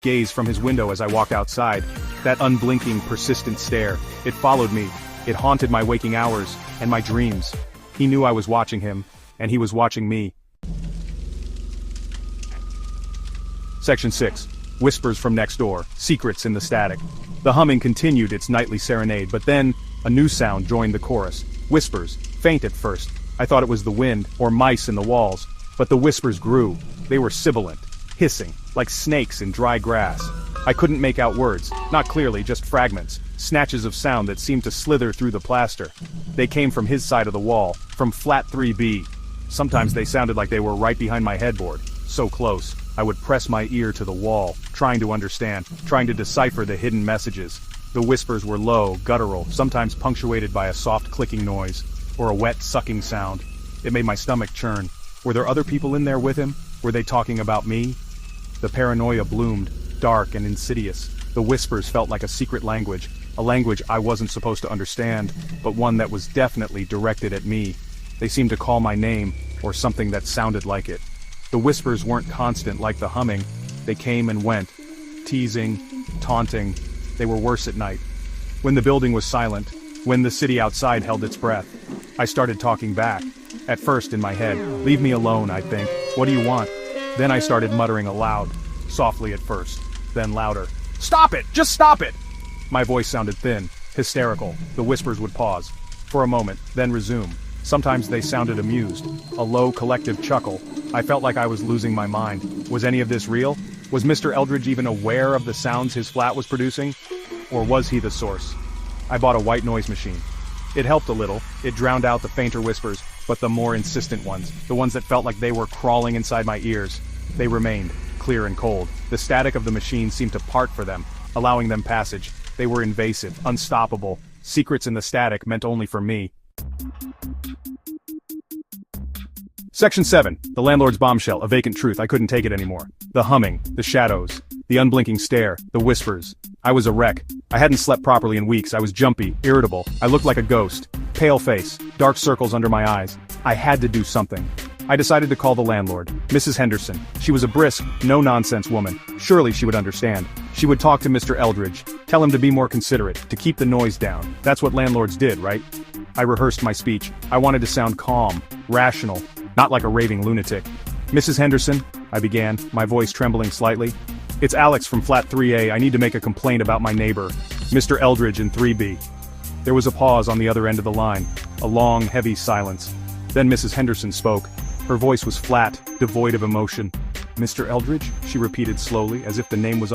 gaze from his window as I walked outside. That unblinking, persistent stare. It followed me. It haunted my waking hours, and my dreams. He knew I was watching him, and he was watching me. Section 6. Whispers from next door. Secrets in the static. The humming continued its nightly serenade, but then, a new sound joined the chorus. Whispers, faint at first. I thought it was the wind, or mice in the walls. But the whispers grew. They were sibilant, hissing, like snakes in dry grass. I couldn't make out words, not clearly, just fragments, snatches of sound that seemed to slither through the plaster. They came from his side of the wall, from flat 3B. Sometimes they sounded like they were right behind my headboard, so close. I would press my ear to the wall, trying to understand, trying to decipher the hidden messages. The whispers were low, guttural, sometimes punctuated by a soft clicking noise, or a wet sucking sound. It made my stomach churn. Were there other people in there with him? Were they talking about me? The paranoia bloomed, dark and insidious. The whispers felt like a secret language, a language I wasn't supposed to understand, but one that was definitely directed at me. They seemed to call my name, or something that sounded like it. The whispers weren't constant like the humming. They came and went, teasing, taunting. They were worse at night. When the building was silent, when the city outside held its breath, I started talking back. At first in my head, leave me alone, I'd think. What do you want? Then I started muttering aloud, softly at first, then louder. Stop it! Just stop it! My voice sounded thin, hysterical. The whispers would pause, for a moment, then resume. Sometimes they sounded amused, a low collective chuckle. I felt like I was losing my mind. Was any of this real? Was Mr. Eldridge even aware of the sounds his flat was producing? Or was he the source? I bought a white noise machine. It helped a little. It drowned out the fainter whispers, but the more insistent ones, the ones that felt like they were crawling inside my ears, they remained, clear and cold. The static of the machine seemed to part for them, allowing them passage. They were invasive, unstoppable. Secrets in the static meant only for me. Section 7. The landlord's bombshell, a vacant truth. I couldn't take it anymore. The humming, the shadows, the unblinking stare, the whispers. I was a wreck. I hadn't slept properly in weeks. I was jumpy, irritable. I looked like a ghost. Pale face, dark circles under my eyes. I had to do something. I decided to call the landlord, Mrs. Henderson. She was a brisk, no-nonsense woman. Surely she would understand. She would talk to Mr. Eldridge, tell him to be more considerate, to keep the noise down. That's what landlords did, right? I rehearsed my speech. I wanted to sound calm, rational, not like a raving lunatic. Mrs. Henderson, I began, my voice trembling slightly. It's Alex from flat 3A. I need to make a complaint about my neighbor, Mr. Eldridge in 3B. There was a pause on the other end of the line, a long, heavy silence. Then Mrs. Henderson spoke. Her voice was flat, devoid of emotion. Mr. Eldridge? She repeated slowly, as if the name was